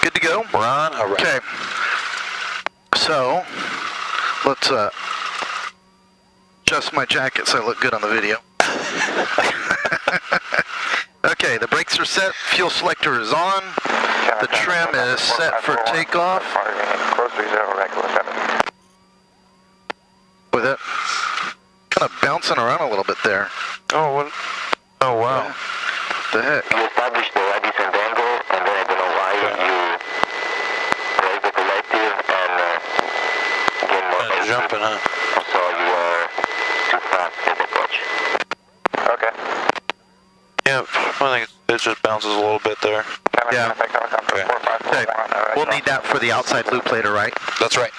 good to go? We're on? All right. Okay. So, let's adjust my jacket so I look good on the video. Okay, the brakes are set, fuel selector is on, the trim is set for takeoff. With it kind of bouncing around a little bit there. Oh, what? Oh, wow. Yeah. What the heck? You established the decent angle, and then I don't know why you break the collective and get more engine. Jumping, huh? So you are too fast at the clutch. Okay. Yeah, I think it just bounces a little bit there. Yeah. Okay. Okay. We'll need that for the outside loop later, right? That's right.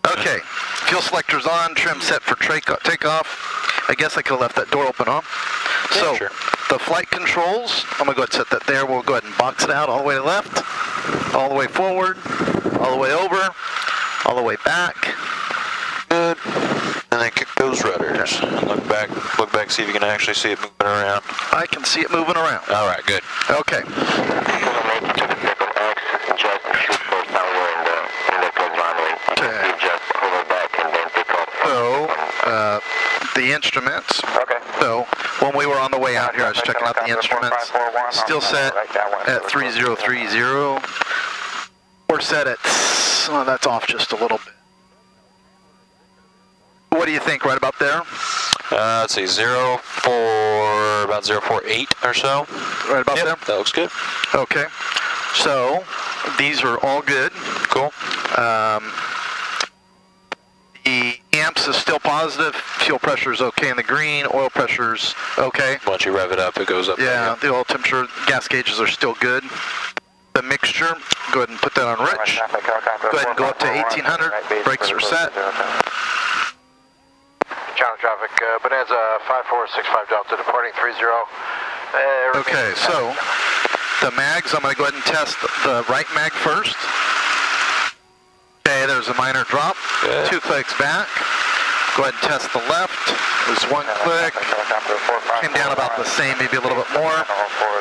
Okay. Fuel selector's on, trim set for takeoff. I guess I could have left that door open on. Yeah, So, sure. the flight controls, I'm going to go ahead and set that there. We'll go ahead and box it out all the way left, all the way forward, all the way over, all the way back. Good. And then kick those rudders. Look back, see if you can actually see it moving around. I can see it moving around. All right, good. Okay. You're gonna make it to the second X, just shoot for somewhere in the close runway. Okay. You just hover back and then take off. So, the instruments. Okay. So, when we were on the way out here, I was checking out the instruments. Still set at 3030. We're set at, oh, that's off just a little bit. What do you think, right about there? Let's see, about 048 or so. Right about there? That looks good. Okay. So, these are all good. Cool. The amps is still positive. Fuel pressure is okay in the green. Oil pressure's okay. Once you rev it up, it goes up. Yeah, the oil temperature, gas gauges are still good. The mixture, go ahead and put that on rich. Go ahead and go up to 1800. Brakes are set. Chandler traffic, Bonanza 5465 Delta departing 30. Okay, so the mags, I'm going to go ahead and test the right mag first. Okay, there's a minor drop. Good. 2 clicks back. Go ahead and test the left. There's 1 click. Came down about the same, maybe a little bit more.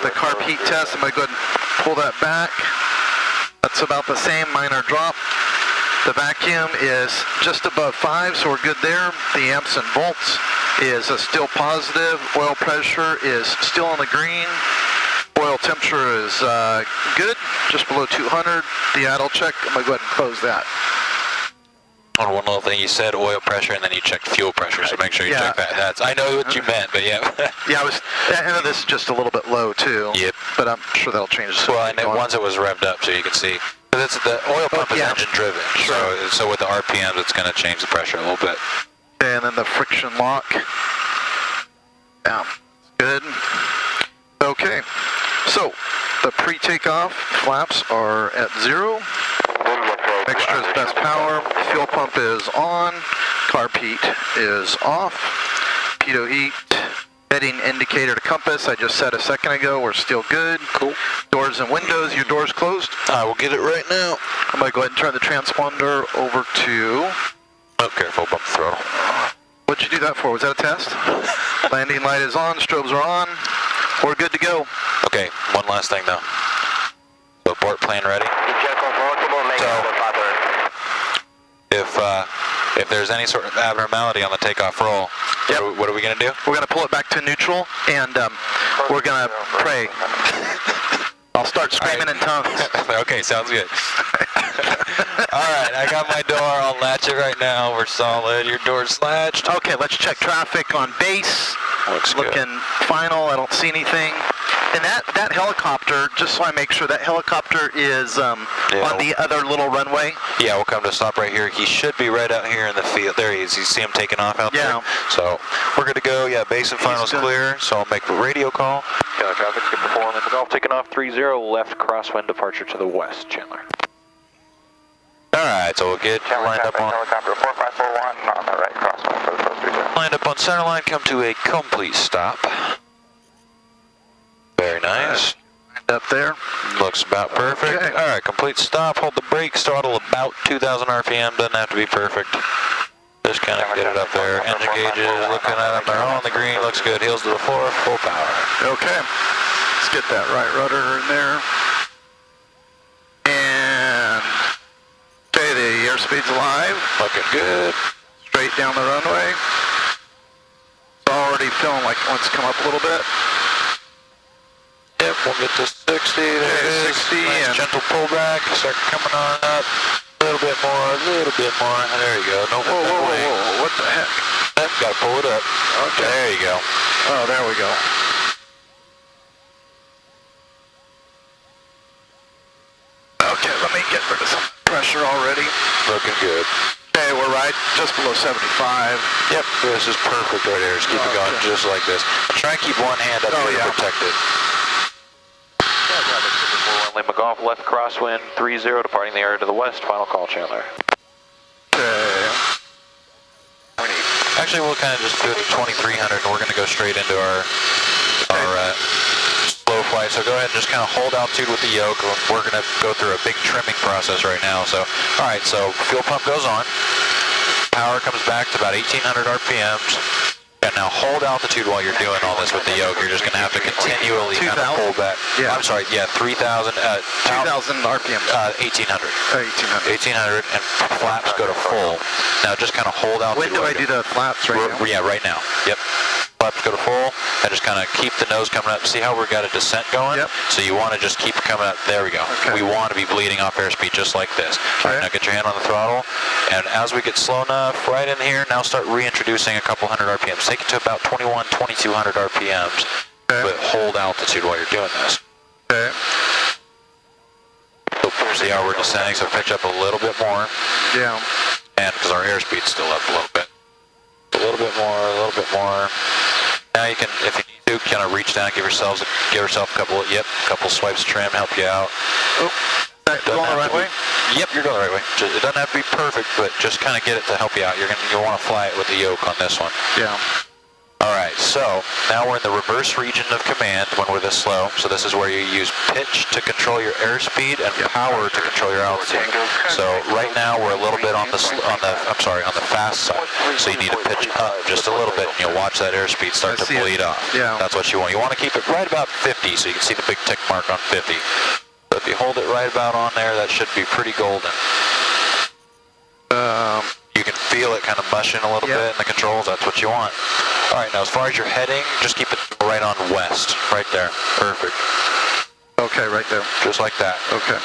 The carb heat test, I'm going to go ahead and pull that back. That's about the same, minor drop. The vacuum is just above 5, so we're good there. The amps and volts is still positive. Oil pressure is still in the green. Oil temperature is good, just below 200. The idle check, I'm going to go ahead and close that. On one little thing, you said oil pressure, and then you checked fuel pressure, so make sure you Yeah. check that. I know what you meant, but yeah. Yeah, I know this is just a little bit low too. Yep. But I'm sure that'll change. Well, and then once it was revved up, so you can see. Because the oil pump is yeah. engine driven, Sure. so with the RPMs, it's going to change the pressure a little bit. And then the friction lock. Yeah, good. Okay, so the pre-takeoff flaps are at 0. Mixture is best power. Fuel pump is on. Carb heat is off. Pitot heat. Heading indicator to compass. I just set a second ago. We're still good. Cool. Doors and windows. Your doors closed. I will get it right now. I'm going to go ahead and turn the transponder over to... Oh, careful, bump the throttle. What'd you do that for? Was that a test? Landing light is on. Strobes are on. We're good to go. Okay, one last thing though. So abort plane ready. If there's any sort of abnormality on the takeoff roll, Yep. what are we going to do? We're going to pull it back to neutral, and we're going to pray. I'll start screaming in tongues. Okay, sounds good. Alright, I got my door. I'll latch it right now. We're solid. Your door's latched. Okay, let's check traffic on base. Looks good. Looking final. I don't see anything. And that helicopter, just so I make sure, that helicopter is on the other little runway. Yeah, we'll come to a stop right here. He should be right out here in the field. There he is. You see him taking off out there? So we're good to go. Yeah, base and final's clear. So I'll make a radio call. Chandler traffic, skip the 4 and the Golf taking off 30, left crosswind departure to the west, Chandler. Alright, so we'll get lined up on Helicopter 4541 on the right crosswind for the first 30. lined up on center line, come to a complete stop. Very nice. Up there. Looks about perfect. Okay. Alright, complete stop. Hold the brakes, throttle about 2,000 RPM. Doesn't have to be perfect. Just kind of get it up there. Engine gauges, looking at them. They're all on the green. Looks good. Heels to the floor. Full power. Okay. Let's get that right rudder in there. Airspeed's alive. Looking good. Straight down the runway. It's already feeling like it wants to come up a little bit. Yep, we'll get to 60. There it is. 60 nice and gentle pullback. Start coming on up. A little bit more, a little bit more. There you go. No, whoa, what the heck? Yep, gotta pull it up. Okay. There you go. Oh, there we go. Okay, let me get rid of some pressure already. Looking good. Okay, we're right just below 75. Yep, this is perfect right here. Just keep it going just like this. Try and keep one hand up here to protect it. McGough, left crosswind 30, departing the area to the west. Final call, Chandler. Okay. Actually, we'll kind of just do it to 2300, and we're going to go straight into our slow flight. So go ahead and just kind of hold altitude with the yoke. We're going to go through a big trimming process right now. So, all right, so fuel pump goes on. Power comes back to about 1800 RPMs. And now hold altitude while you're doing all this with the yoke. You're just going to have to continually kind of pull back. Yeah. I'm sorry, yeah, 3,000. 2,000 RPM. 1,800. 1,800. 1,800, and flaps go to full. Now just kind of hold altitude. When do I do the flaps right now? Yeah, right now. Yep. Flaps go to full. I just kind of keep the nose coming up. See how we've got a descent going? Yep. So you want to just keep it coming up. There we go. Okay. We want to be bleeding off airspeed just like this. All right, now get your hand on the throttle. And as we get slow enough, right in here, now start reintroducing a couple hundred RPMs. Take it to about 21, 2200 RPMs. Okay. But hold altitude while you're doing this. Okay. So see how we're descending, so pitch up a little bit more. Yeah. And because our airspeed's still up a little bit. A little bit more, a little bit more. Now you can, if you need to, kind of reach down, give yourself a couple swipes of trim, help you out. Oh, going the right way? Yep, you're going the right way. It doesn't have to be perfect, but just kind of get it to help you out. You'll want to fly it with the yoke on this one. Yeah. All right, so now we're in the reverse region of command when we're this slow. So this is where you use pitch to control your airspeed and power to control your altitude. So right now we're a little bit on the fast side. So you need to pitch up just a little bit, and you'll watch that airspeed start to bleed off. Yeah. That's what you want. You want to keep it right about 50, so you can see the big tick mark on 50. So if you hold it right about on there, that should be pretty golden. You can feel it kind of mushing a little bit in the controls. That's what you want. All right, now as far as you're heading, just keep it right on west, right there. Perfect. Okay, right there. Just like that. Okay.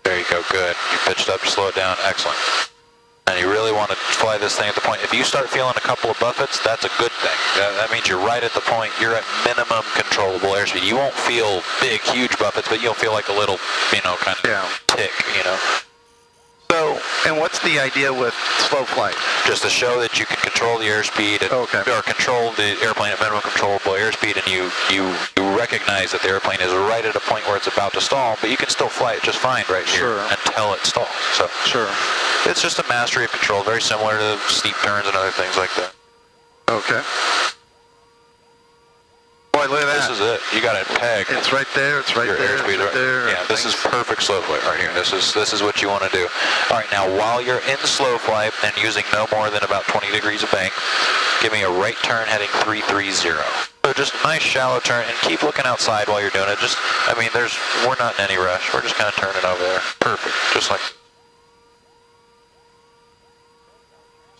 There you go, good. You pitched up, slow it down, excellent. And you really want to fly this thing at the point. If you start feeling a couple of buffets, that's a good thing. That means you're right at the point. You're at minimum controllable airspeed. You won't feel big, huge buffets, but you'll feel like a little, kind of tick, So, and what's the idea with slow flight? Just to show that you can control the airspeed or control the airplane at minimum controllable airspeed, and you recognize that the airplane is right at a point where it's about to stall, but you can still fly it just fine right here until it stalls. So it's just a mastery of control, very similar to steep turns and other things like that. Okay. Boy, look at that. This is it. You got it pegged. It's right there. It's right there. Airspeed right there. Yeah, this is perfect slow flight right here. This is what you want to do. All right, now while you're in slow flight and using no more than about 20 degrees of bank, give me a right turn heading 330. So just a nice shallow turn, and keep looking outside while you're doing it. We're not in any rush. We're just kind of turning over there. Perfect, just like.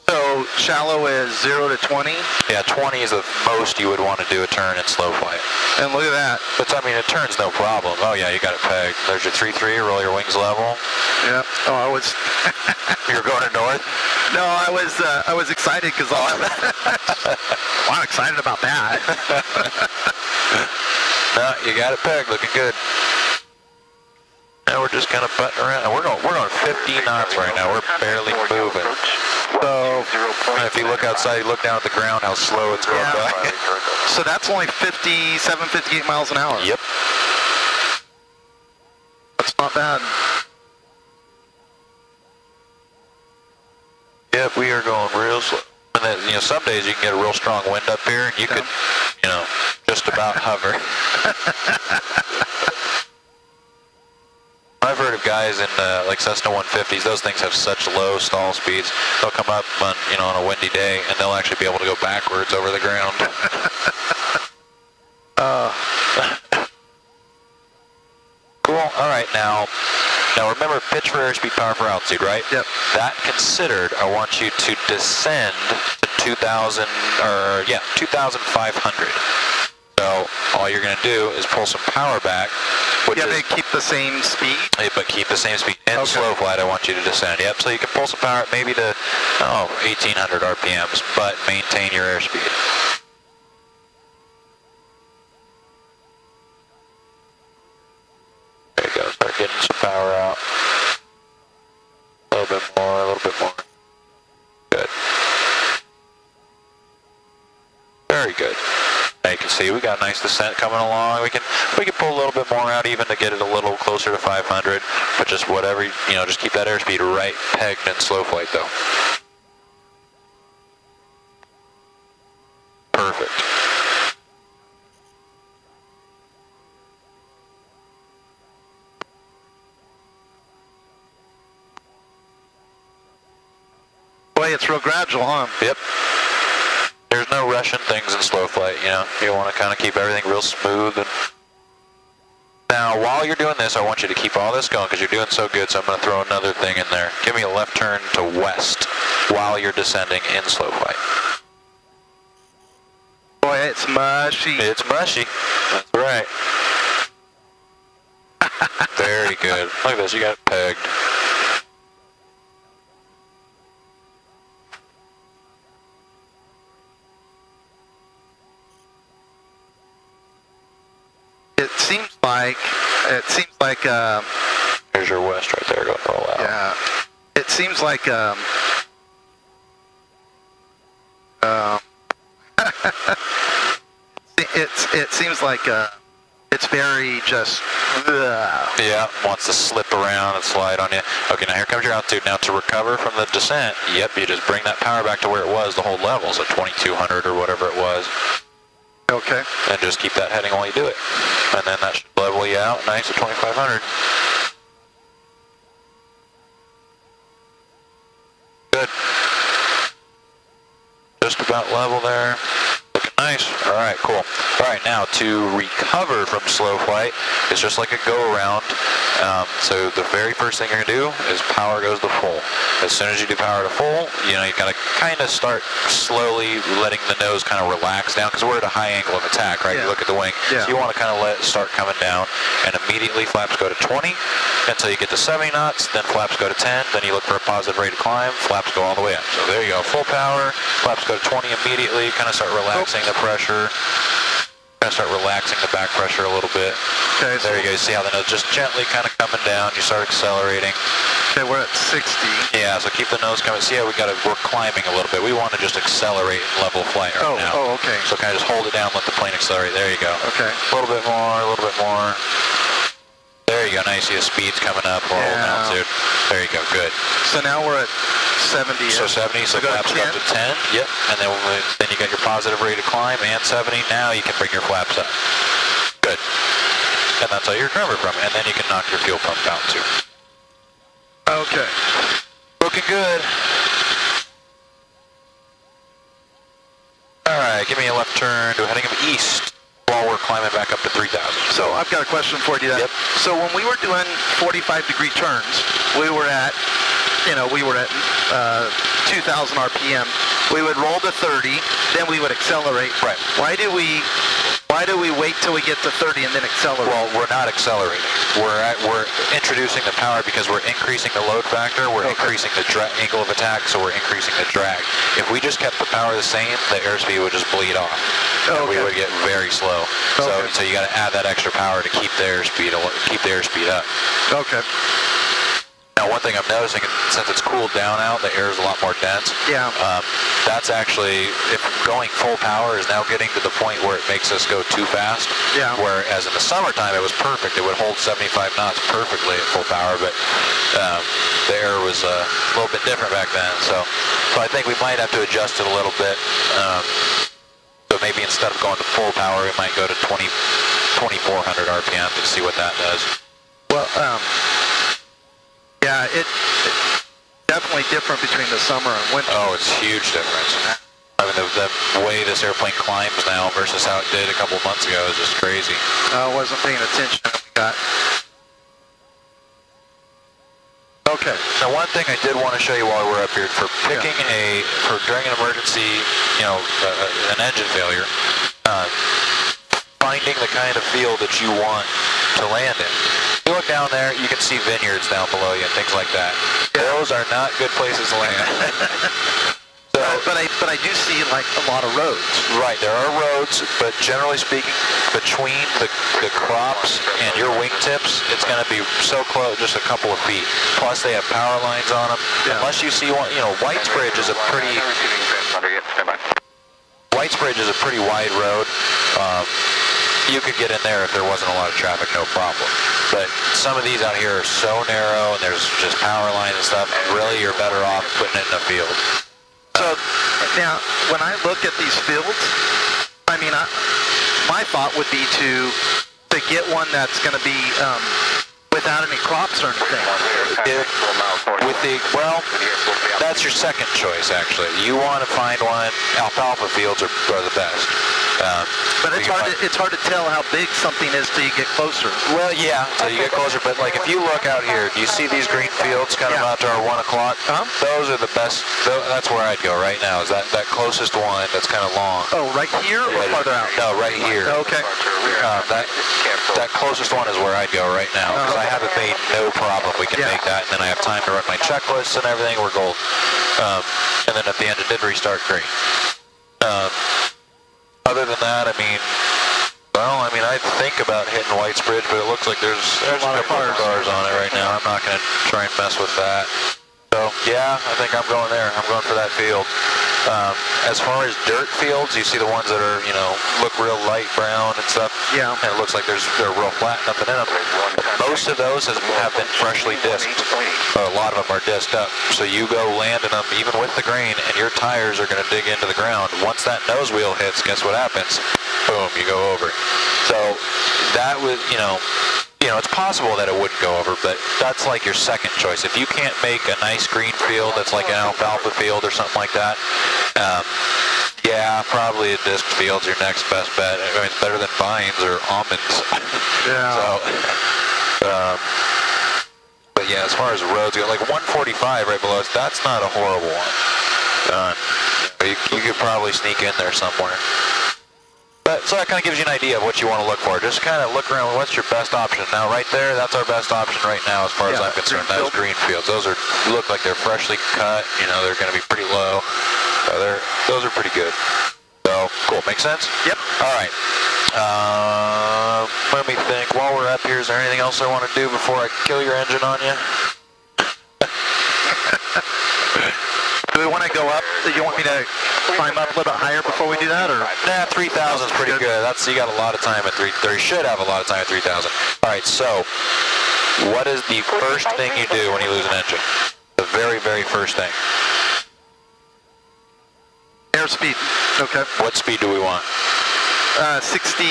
So shallow is 0 to 20? Yeah, 20 is the most you would want to do a turn in slow flight. And look at that. But it turns no problem. Oh yeah, you got it pegged. There's your 3-3, roll your wings level. Yeah. Oh, I was... You're going to north? No, I was excited because I'm excited about that. No, you got it pegged, looking good. Now we're just kind of butting around. We're going 50 knots right now. We're barely moving. So if you look outside, you look down at the ground, how slow it's going by. So that's only 57, 58 miles an hour. Yep. That's not bad. Yep, we are going real slow. And then, some days you can get a real strong wind up here, and you could, just about hover. I've heard of guys in like Cessna 150s. Those things have such low stall speeds. They'll come up on on a windy day, and they'll actually be able to go backwards over the ground. Cool. All right, now Now remember, pitch for airspeed, power for altitude, right? Yep. That considered, I want you to descend to 2,500. So all you're going to do is pull some power back. Yeah, they keep the same speed? But keep the same speed. In slow flight, I want you to descend. Yep, so you can pull some power maybe to, 1,800 RPMs, but maintain your airspeed. There you go, start getting some power out. A little bit more, a little bit more. Good. Very good. Now you can see we got a nice descent coming along. We can pull a little bit more out even to get it a little closer to 500, but just whatever, just keep that airspeed right pegged in slow flight though. Perfect. Boy, it's real gradual, huh? Yep. There's no rushing things in slow flight, You want to kind of keep everything real smooth. And now, while you're doing this, I want you to keep all this going because you're doing so good, so I'm going to throw another thing in there. Give me a left turn to west while you're descending in slow flight. Boy, it's mushy. It's mushy. That's right. Very good. Look at this, you got it pegged. It seems like here's your west right there, go roll out. Yeah. It seems like it seems like it's very just yeah, wants to slip around and slide on you. Okay, now here comes your altitude. Now to recover from the descent, yep, you just bring that power back to where it was, the whole level, so 2,200 or whatever it was. Okay. And just keep that heading while you do it. And then that should level you out nice at 2,500. Good. Just about level there. Looking nice. All right, cool. All right, now to recover from slow flight, it's just like a go-around. So the very first thing you're going to do is power goes to full. As soon as you do power to full, you got to kind of start slowly letting the nose kind of relax down because we're at a high angle of attack, right? Yeah. You look at the wing. Yeah. So you want to kind of let it start coming down, and immediately flaps go to 20 until you get to 70 knots, then flaps go to 10, then you look for a positive rate of climb, flaps go all the way up. So there you go, full power, flaps go to 20 immediately, kind of start relaxing the pressure. Kind of start relaxing the back pressure a little bit. Okay. There you go. You see how the nose just gently kind of coming down. You start accelerating. Okay, we're at 60. Yeah, so keep the nose coming. See how we're climbing a little bit. We want to just accelerate and level flight right now. Oh, okay. So kind of just hold it down, let the plane accelerate. There you go. Okay. A little bit more, a little bit more. There you go. Now you see the speed's coming up. We're holding altitude. There you go. Good. So now we're at 70. So 70, so flaps go up to 10. Yep. And then you got your positive rate of climb and 70. Now you can bring your flaps up. Good. And that's how you recover from it. And then you can knock your fuel pump out too. Okay. Looking good. All right, give me a left turn to heading east while we're climbing back up to 3,000. So I've got a question for you. Yep. So when we were doing 45-degree turns, we were at 2,000 RPM. We would roll to 30, then we would accelerate. Right. Why do we wait till we get to 30 and then accelerate? Well, we're not accelerating. We're introducing the power because we're increasing the load factor. We're increasing the angle of attack, so we're increasing the drag. If we just kept the power the same, the airspeed would just bleed off. And we would get very slow. So you got to add that extra power to keep the airspeed up. Okay. Now, one thing I'm noticing, since it's cooled down out, the air is a lot more dense. Yeah. That's actually, if going full power is now getting to the point where it makes us go too fast. Yeah. Whereas in the summertime, it was perfect. It would hold 75 knots perfectly at full power, but the air was a little bit different back then. So I think we might have to adjust it a little bit. So maybe instead of going to full power, we might go to 2,400 RPM to see what that does. Well, yeah, it's definitely different between the summer and winter. Oh, it's a huge difference. I mean, the way this airplane climbs now versus how it did a couple months ago is just crazy. I wasn't paying attention. We got want to show you while we're up here for picking during an emergency, an engine failure, finding the kind of field that you want to land in. If you look down there, you can see vineyards down below you and things like that. Those are not good places to land. But I do see like a lot of roads. Right, there are roads, but generally speaking, between the crops and your wingtips, it's going to be so close, just a couple of feet. Plus, they have power lines on them. Yeah. Unless you see one, Whitesbridge is a pretty wide road. You could get in there if there wasn't a lot of traffic, no problem. But some of these out here are so narrow, and there's just power lines and stuff. Really, you're better off putting it in a field. So now, when I look at these fields, I mean, my thought would be to get one that's going to be without any crops or anything. That's your second choice, actually. You want to find one. Alfalfa fields are the best. But it's hard to tell how big something is till you get closer. Well, yeah, till you get closer. But like if you look out here, do you see these green fields kind of out to our 1 o'clock? Those are the best. That's where I'd go right now. Is that closest one that's kind of long? Oh, right here or farther out? No, right here. Okay. That closest one is where I'd go right now because I have it made no problem. We can make that, and then I have time to run my checklists and everything. We're gold. And then at the end, it did restart green. Other than that, I think about hitting Whitesbridge, but it looks like there's a couple of cars on it right now. I'm not going to try and mess with that. So, yeah, I think I'm going there. I'm going for that field. As far as dirt fields, you see the ones that are, look real light brown and stuff. Yeah. And it looks like they're real flat, nothing in them. Most of those have been freshly disked. A lot of them are disked up. So you go land in them, even with the grain, and your tires are going to dig into the ground. Once that nose wheel hits, guess what happens? Boom, you go over. So that was, it's possible that it wouldn't go over, but that's like your second choice. If you can't make a nice green field that's like an alfalfa field or something like that, probably a disc field's your next best bet. I mean, it's better than vines or almonds. Yeah. So, but yeah, as far as roads go, like 145 right below us, that's not a horrible one. You could probably sneak in there somewhere. So that kind of gives you an idea of what you want to look for. Just kind of look around, what's your best option? Now right there, that's our best option right now as far as I'm concerned. Those green fields. Those look like they're freshly cut. They're going to be pretty low. Those are pretty good. So, cool. Make sense? Yep. All right. Let me think. While we're up here, is there anything else I want to do before I kill your engine on you? Do we want to go up? Do you want me to climb up a little bit higher before we do that, or? Nah, 3,000 is pretty good. You got a lot of time at 3,000. You should have a lot of time at 3,000. All right, so what is the first thing you do when you lose an engine? The very, very first thing. Airspeed. Okay. What speed do we want? 60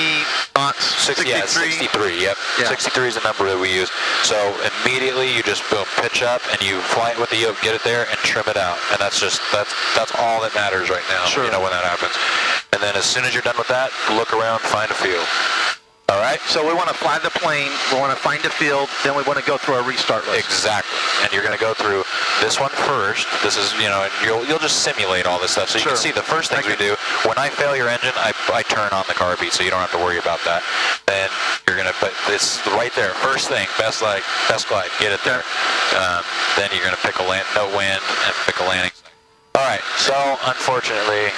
knots. 63. Yeah, 63. Yep. Yeah. 63 is the number that we use. So immediately you just boom, pitch up, and you fly it with the yoke, get it there, and trim it out. And that's all that matters right now. Sure. When that happens. And then as soon as you're done with that, look around, find a field. All right. So we want to fly the plane. We want to find a field. Then we want to go through our restart list. Exactly. And you're going to go through this one first. This is, and you'll just simulate all this stuff. So you can see the first things we do. When I fail your engine, I turn on the car beat, so you don't have to worry about that. Then you're going to put this right there. First thing, best glide, get it there. Then you're going to pick no wind, and pick a landing site. All right. So unfortunately,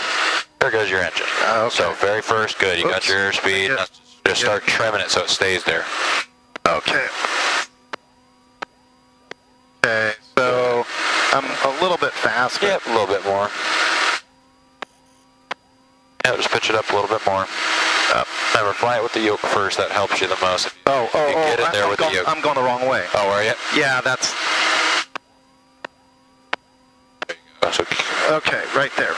there goes your engine. Okay. So very first, good. You got your airspeed. Just start trimming it so it stays there. Okay. Okay, so I'm a little bit faster. Yep, a little bit more. Yeah, just pitch it up a little bit more. Remember, fly it with the yoke first. That helps you the most. If you get in there with the yoke. I'm going the wrong way. Oh, are you? Yeah, that's... There you go. Okay, right there.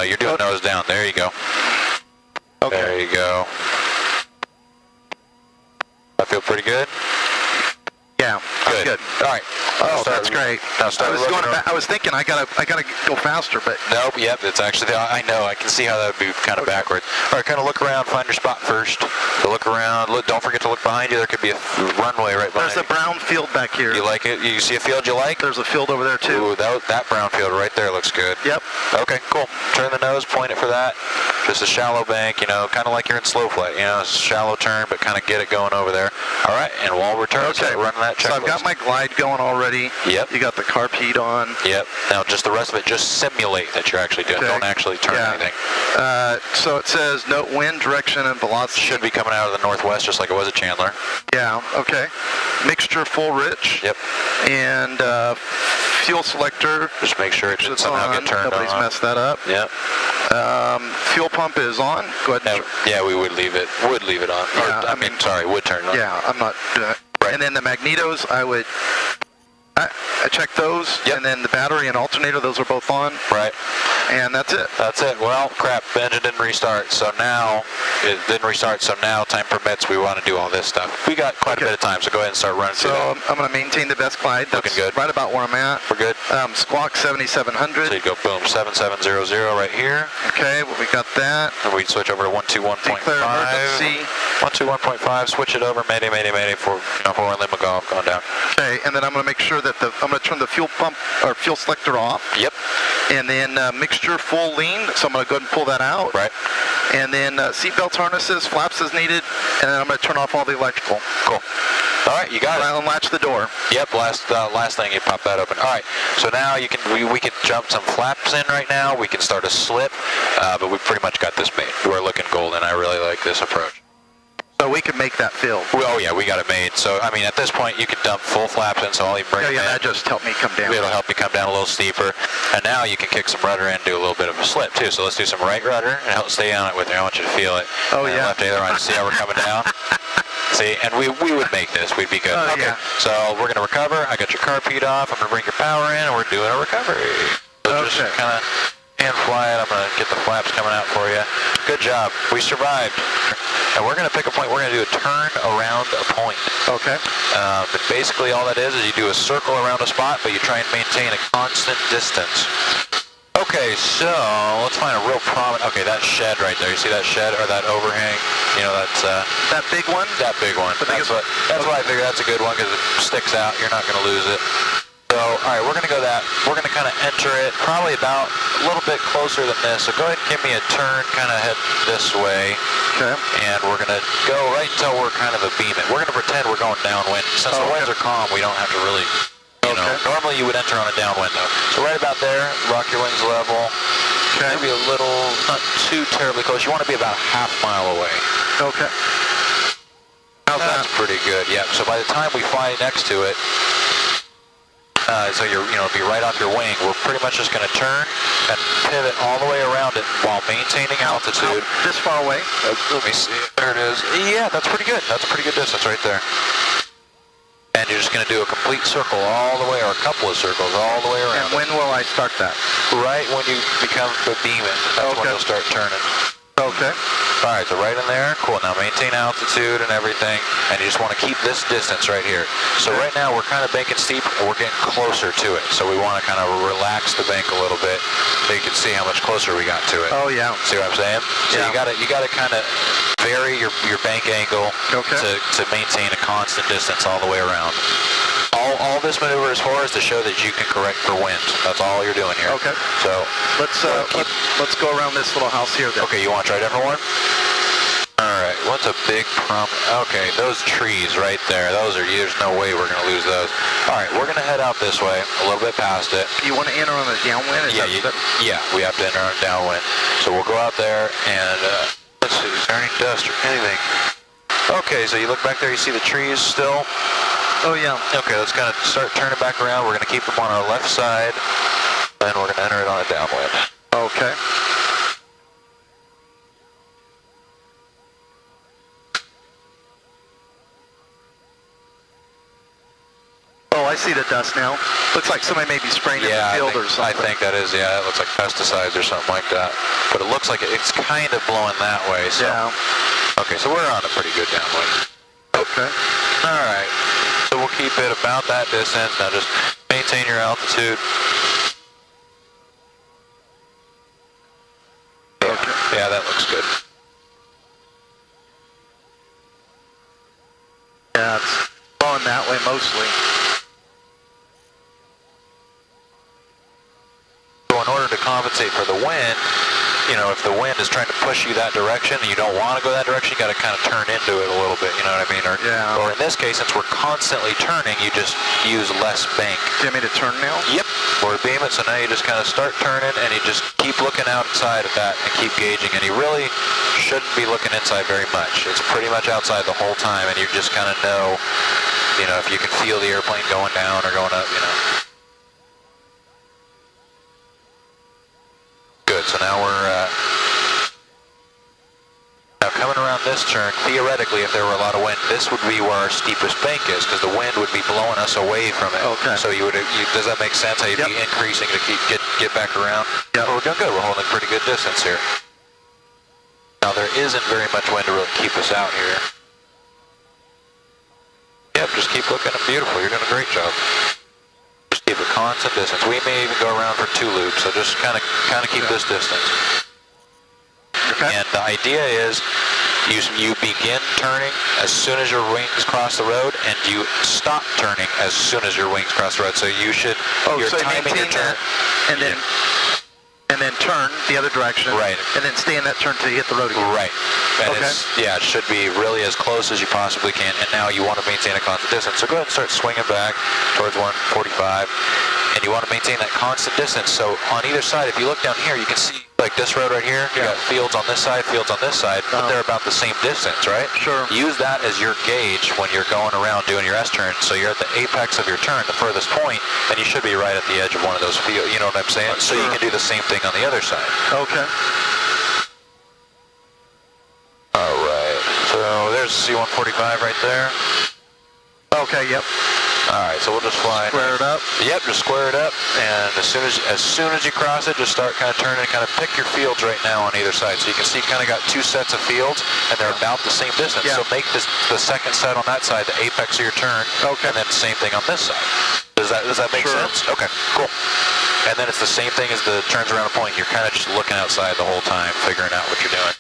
You're doing nose down. There you go. Okay. There you go. I feel pretty good. Yeah, that's good. All right. Oh, that's great. Now I start was looking going. around. I was thinking I gotta go faster, but Nope, yep, it's actually, I know, I can see how that would be kind of backward. All right, kind of look around, find your spot first. So look around, don't forget to look behind you. There could be a runway right behind there's a brown field back here. you. You like it? You see a field you like? There's a field over there too. Ooh, that brown field right there looks good. Yep. Okay, cool. Turn the nose, point it for that. Just a shallow bank, you know, kind of like you're in slow flight. You know, it's a shallow turn, but kind of get it going over there. All right, and while we're turning, Okay. running that checklist. So I've got my glide going already. Yep. You got the carb heat on. Yep. Now just the rest of it, just simulate that you're actually doing. Okay. Don't actually turn anything. So it says note wind direction and velocity. Should be coming out of the northwest, just like it was at Chandler. Yeah. Okay. Mixture full rich. Yep. And fuel selector. Just make sure it should It's somehow on. get turned Nobody's on. messed that up. Yep. Fuel pump is on. Go ahead. Yeah, we would leave it. Would leave it on. Yeah, Or, I mean, sorry, would turn it on. Yeah, I'm not doing it. Right. And then the magnetos, I checked those. Yep. And then the battery and alternator, those are both on. Right. And that's it. That's it. Well, crap, the engine didn't restart. So now, it didn't restart. So now, time permits, we want to do all this stuff. We got quite a bit of time, so go ahead and start running So through that. I'm going to maintain the best glide. That's Looking good. right about where I'm at. We're good. Squawk 7700. So you'd go boom, 7700 right here. Okay, well, we got that. And we'd switch over to 121.5. Declare emergency. 121.5, switch it over, mayday for inland McGough going down. Okay, and then I'm going to make sure that I'm going to turn the fuel pump or fuel selector off. Yep. And then mixture full lean, so I'm going to go ahead and pull that out. Right. And then seatbelt harnesses, flaps as needed, and then I'm going to turn off all the electrical. Cool. All right, you got it. I'll unlatch the door. Yep, last thing, you pop that open. All right, so now we can jump some flaps in right now. We can start a slip, but we pretty much got this made. We're looking golden. I really like this approach. So we can make that field. Oh yeah, we got it made. So I mean, at this point, you can dump full flaps in. So all you bring Oh, yeah, in, that just helped me come down. it'll help you come down a little steeper. And now you can kick some rudder in and do a little bit of a slip too. So let's do some right rudder and help stay on it with me. I want you to feel it. Oh, and yeah. Left aileron. See how we're coming down? See, and we would make this. We'd be good. Oh, okay. yeah. So we're gonna recover. I got your carb heat off. I'm gonna bring your power in, and we're doing a recovery. So just Okay. kind of hand fly it. I'm gonna get the flaps coming out for you. Good job. We survived. And we're gonna pick a point. We're gonna do a turn around a point. Okay. But basically all that is you do a circle around a spot, but you try and maintain a constant distance. Okay, so let's find a real prominent. Okay, that shed right there. You see that shed or that overhang? You know, that's That big one? that big one. That's why I figure that's a good one because it sticks out. You're not going to lose it. So, all right, we're going to go that. We're going to kind of enter it probably about a little bit closer than this. So go ahead and give me a turn, kind of head this way. Okay. And we're going to go right until we're kind of a beam it. We're going to pretend we're going downwind. Since the winds are calm, we don't have to really, you know. Normally you would enter on a downwind though. So right about there, rock your wings level. Okay. Maybe a little, not too terribly close. You want to be about a half mile away. Okay. How's That's that? pretty good, yeah. So by the time we fly next to it, so you're, be right off your wing, we're pretty much just going to turn and pivot all the way around it while maintaining altitude. This far away? Let me see. There it is. Yeah, that's pretty good. That's a pretty good distance right there. And you're just going to do a complete circle all the way, or a couple of circles all the way And around. when will I start that? Right when you become the beaming, that's when you'll start turning. Okay. All right, so right in there. Cool. Now maintain altitude and everything, and you just want to keep this distance right here. So right now we're kind of banking steep, and we're getting closer to it. So we want to kind of relax the bank a little bit, so you can see how much closer we got to it. Oh, yeah. See what I'm saying? So Yeah. you got to kind of vary your bank angle to maintain a constant distance all the way around. All this maneuver is for is to show that you can correct for wind. That's all you're doing here. Okay. So Let's go around this little house here then. okay, you want to try a different one? All right. What's a big Okay, those trees right there. There's no way we're gonna lose those. All right, we're gonna head out this way, a little bit past it. You want to enter on the downwind? Yeah, we have to enter on downwind. So we'll go out there and let's see. Is there any dust or anything? Okay, so you look back there. You see the trees still. Oh, yeah. Okay, let's kind of start turning back around. We're going to keep them on our left side, and we're going to enter it on a downwind. Okay. Oh, I see the dust now. Looks like somebody may be spraying in the field or something. I think that is, yeah, it looks like pesticides or something like that. But it looks like it's kind of blowing that way, so. Yeah. Okay, so we're on a pretty good downwind. Okay. All right. So So we'll keep it about that distance. Now just maintain your altitude. Yeah, Okay. yeah, that looks good. Yeah, it's blowing that way mostly. So in order to compensate for the wind, you know, if the wind is trying to push you that direction and you don't want to go that direction, you got to kind of turn into it a little bit, you know what I mean? Or, Yeah. or in this case, since we're constantly turning, you just use less bank. Do you want me to turn now? Yep. Or beam it, so now you just kind of start turning and you just keep looking outside at that and keep gauging. And you really shouldn't be looking inside very much. It's pretty much outside the whole time, and you just kind of know, you know, if you can feel the airplane going down or going up, you know. Good, so now we're now coming around this turn. Theoretically, if there were a lot of wind, this would be where our steepest bank is, because the wind would be blowing us away from it. Okay. So does that make sense? How you'd Yep. be increasing to get back around? Yep. Well, we're doing good. We're holding pretty good distance here. Now there isn't very much wind to really keep us out here. Yep, just keep looking beautiful. You're doing a great job. Just keep a constant distance. We may even go around for 2 loops, so just kind of keep this distance. Okay. And the idea is you begin turning as soon as your wings cross the road, and you stop turning as soon as your wings cross the road. So you should, you're so timing your maintain turn. that, and then turn the other direction. Right. And then stay in that turn till you hit the road again. Right. And Okay. it should be really as close as you possibly can. And now you want to maintain a constant distance. So go ahead and start swinging back towards 145. And you want to maintain that constant distance. So on either side, if you look down here, you can see like this road right here. You got fields on this side, fields on this side, but they're about the same distance, right? Sure. Use that as your gauge when you're going around doing your S-turn. So you're at the apex of your turn, the furthest point, and you should be right at the edge of one of those fields. You know what I'm saying? So you can do the same thing on the other side. Okay. All right. So there's C-145 right there. Okay, yep. All right, so we'll just fly. Square it up. Yep, just square it up, and as soon as you cross it, just start kind of turning, kind of pick your fields right now on either side. So you can see, you kind of got 2 sets of fields, and they're about the same distance. Yeah. So make this the second set on that side the apex of your turn, Okay. and then the same thing on this side. Does that make Sure. sense? Okay, cool. And then it's the same thing as the turns around a point. You're kind of just looking outside the whole time, figuring out what you're doing.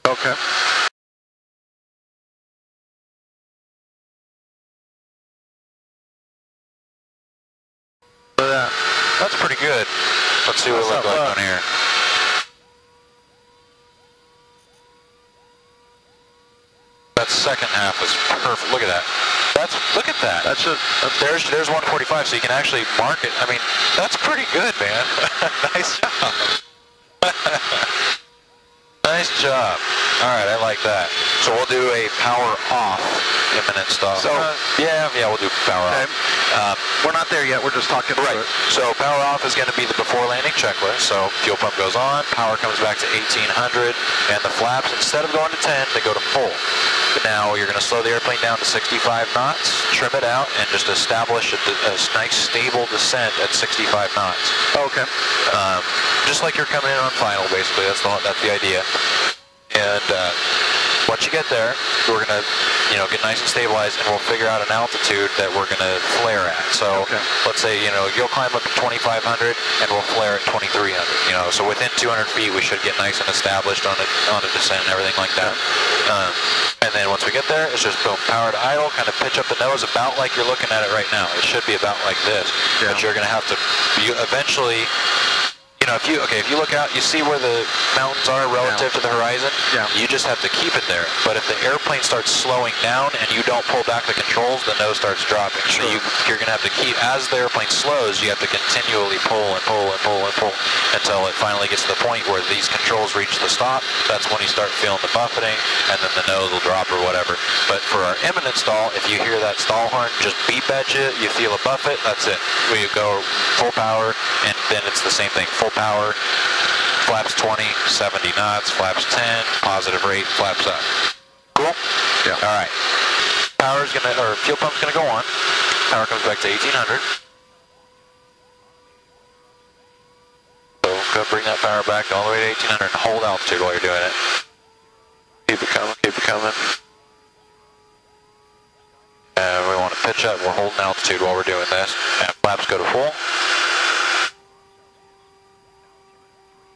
Okay. Look at that. That's pretty good. Let's see what it How's looks that like look? on here. That second half was perfect. Look at that. Look at that. There's 145, so you can actually mark it. I mean, that's pretty good, man. Nice job. Nice job. All right, I like that. So we'll do a power off imminent stop. So, yeah, we'll do power Okay. off. We're not there yet. We're just talking Right. through it. So power off is going to be the before landing checklist. So fuel pump goes on, power comes back to 1800, and the flaps, instead of going to 10, they go to full. Now you're going to slow the airplane down to 65 knots, trim it out, and just establish a nice stable descent at 65 knots. Okay. Just like you're coming in on final, basically. That's the idea. And once you get there, we're going to, get nice and stabilized, and we'll figure out an altitude that we're going to flare at. So let's say, you'll climb up to 2,500, and we'll flare at 2,300. So within 200 feet, we should get nice and established on a descent and everything like that. And then once we get there, it's just boom, power to idle, kind of pitch up the nose about like you're looking at it right now. It should be about like this, but you're going to have to eventually. If you look out, you see where the mountains are relative to the horizon. Yeah. You just have to keep it there. But if the airplane starts slowing down and you don't pull back the controls, the nose starts dropping. So you're going to have to keep, as the airplane slows, you have to continually pull and pull and pull and pull until it finally gets to the point where these controls reach the stop. That's when you start feeling the buffeting, and then the nose will drop or whatever. But for our imminent stall, if you hear that stall horn just beep at you, you feel a buffet, that's it. We go full power, and then it's the same thing. Full power, flaps 20, 70 knots, flaps 10, positive rate, flaps up. Cool? Yeah. All right. Fuel pump's gonna go on. Power comes back to 1800. So go bring that power back all the way to 1800 and hold altitude while you're doing it. Keep it coming, keep it coming. And we want to pitch up. We're holding altitude while we're doing this. And flaps go to full.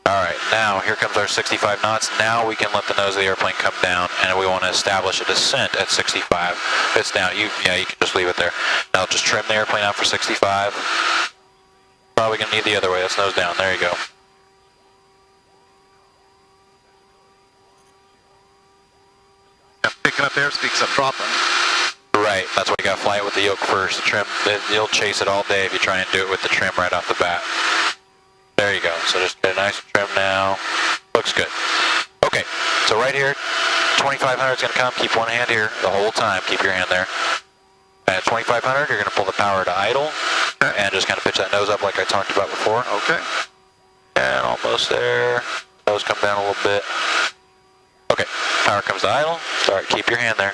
Alright, now here comes our 65 knots. Now we can let the nose of the airplane come down, and we want to establish a descent at 65. It's down. You can just leave it there. Now just trim the airplane out for 65. Probably going to need the other way. That's nose down. There you go. I'm picking up airspeed because I'm dropping. Right, that's why you got to fly it with the yoke first. The trim, you'll chase it all day if you try and do it with the trim right off the bat. There you go. So just get a nice trim now. Looks good. Okay, so right here, 2500 is going to come. Keep one hand here the whole time. Keep your hand there. And at 2500, you're going to pull the power to idle. Okay. And just kind of pitch that nose up like I talked about before. Okay. And almost there. Nose come down a little bit. Okay, power comes to idle. Start, keep your hand there.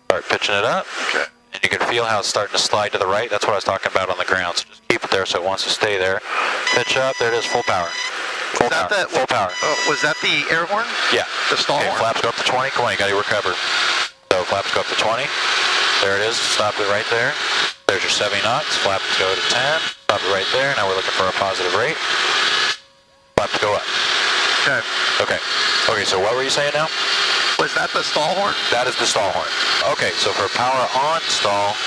Start pitching it up. Okay. And you can feel how it's starting to slide to the right. That's what I was talking about on the ground. So just keep it there so it wants to stay there. Pitch up. There it is. Full power. Full power. Full power. Was that the air horn? Yeah. The stall okay, horn? Flaps go up to 20. Come on, you got to recover. So flaps go up to 20. There it is. Stop it right there. There's your 70 knots. Flaps go to 10. Stop it right there. Now we're looking for a positive rate. Flaps go up. Okay. Okay. Okay, so what were you saying now? Was that the stall horn? That is the stall horn. Okay, so for power on stall,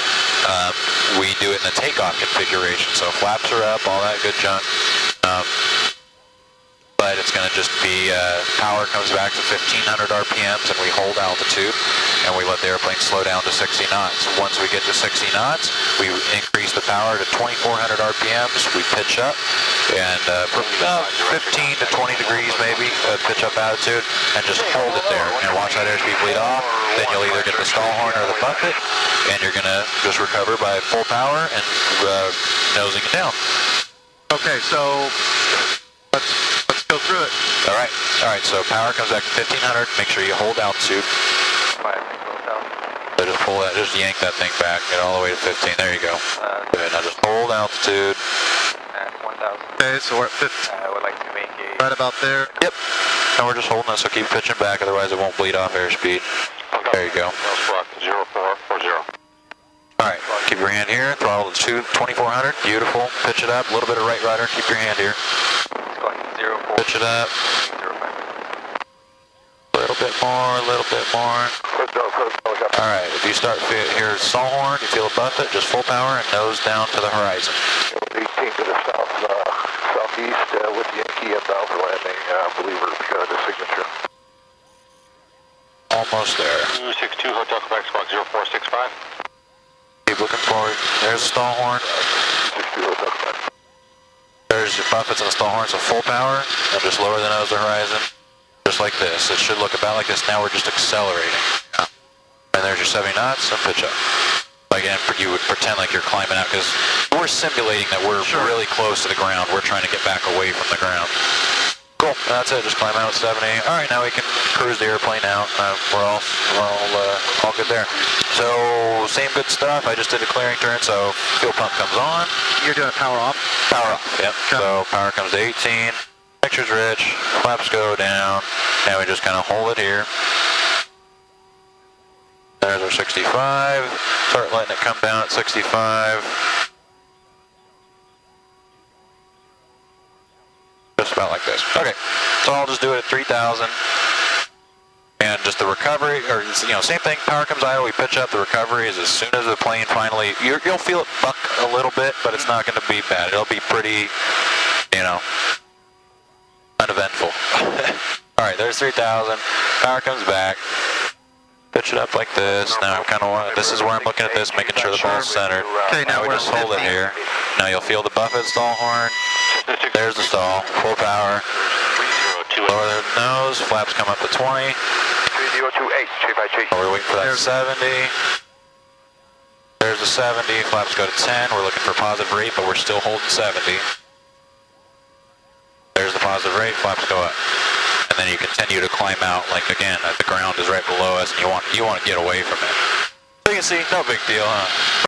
we do it in the takeoff configuration. So flaps are up, all that good junk. But it's going to just be power comes back to 1500 RPMs and we hold altitude and we let the airplane slow down to 60 knots. Once we get to 60 knots, we increase the power to 2400 RPMs. We pitch up and from about 15 to 20 degrees maybe, pitch up altitude and just hold it there and watch that airspeed bleed off. Then you'll either get the stall horn or the buffet and you're going to just recover by full power and nosing it down. Okay, so let's go through it. All right, so power comes back to 1500. Make sure you hold altitude. So just pull that, just yank that thing back, get all the way to 15. There you go. Good, now just hold altitude. At 1000. Okay, so we're at 15. I would like to make a... Right about there. Yep. And we're just holding it, so keep pitching back, otherwise it won't bleed off airspeed. There you go. 0440. All right, keep your hand here, throttle to 2400. Beautiful. Pitch it up, a little bit of right rudder. Keep your hand here. Pitch it up. A little bit more, a little bit more. All right, if you start here, stall horn, you feel a buffet, just full power and nose down to the horizon. 18 to the south, southeast with Yankee and bound for landing. I believe we're the signature. Almost there. 262 Hotel Quebec Squawk 0465. Keep looking forward. There's the stall horn. 262 Hotel Quebec. There's your buffets and the stall horn, so full power, and just lower the nose to the horizon. Just like this. It should look about like this. Now we're just accelerating. Yeah. And there's your 70 knots and pitch up. Again, you would pretend like you're climbing out because we're simulating that we're really close to the ground. We're trying to get back away from the ground. Cool. That's it. Just climb out at 70. All right, now we can cruise the airplane out. We're all good there. So same good stuff. I just did a clearing turn, so fuel pump comes on. You're doing power off? Power off. Yep. Okay. So power comes to 18. Texture's rich. Flaps go down. And we just kind of hold it here. There's our 65. Start letting it come down at 65. Just about like this. Okay, so I'll just do it at 3,000. And just the recovery, or same thing, power comes idle, we pitch up, the recovery is as soon as the plane finally, you'll feel it buck a little bit, but it's not going to be bad. It'll be pretty, uneventful. All right, there's 3,000. Power comes back. Pitch it up like this. Now this is where I'm looking at this, making sure the ball's centered. Okay, now we we're just hold it here. Now you'll feel the buffet stall horn. There's the stall, full power. Lower the nose, flaps come up to 20. 3028, We're waiting for that 70. There's the 70, flaps go to 10. We're looking for positive rate, but we're still holding 70. There's the positive rate, flaps go up. And then you continue to climb out, like again, the ground is right below us, and you want to get away from it. So you can see, no big deal, huh?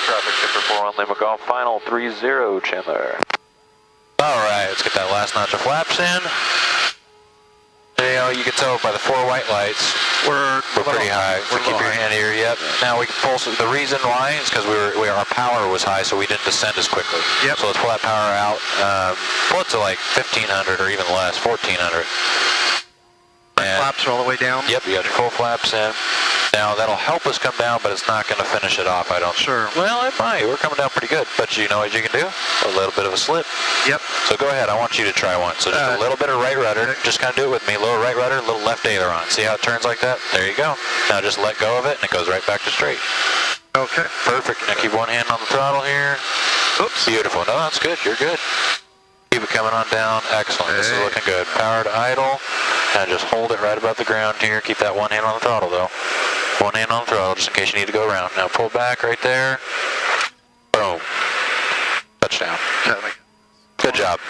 Traffic, Shipper 4 on Lima Golf, final 30, Chandler. right, let's get that last notch of flaps in. You know, you can tell by the 4 white lights, we're pretty high. So keep your hand here, yep. Now we can pull, the reason why is because our power was high, so we didn't descend as quickly. Yep. So let's pull that power out, pull it to like 1500 or even less, 1400. Flaps are all the way down? Yep, you got your full flaps in. Now that'll help us come down, but it's not going to finish it off, I don't. Sure. Well, it might. We're coming down pretty good, but you know what you can do? A little bit of a slip. Yep. So go ahead. I want you to try one. So just a little bit of right rudder. Okay. Just kind of do it with me. A little right rudder, a little left aileron. See how it turns like that? There you go. Now just let go of it, and it goes right back to straight. Okay. Perfect. Now keep one hand on the throttle here. Oops. Beautiful. No, that's good. You're good. Keep it coming on down. Excellent. This is looking good. Power to idle. Now just hold it right above the ground here. Keep that one hand on the throttle, though. One hand on the throttle, just in case you need to go around. Now pull back right there. Boom. Touchdown. Good job.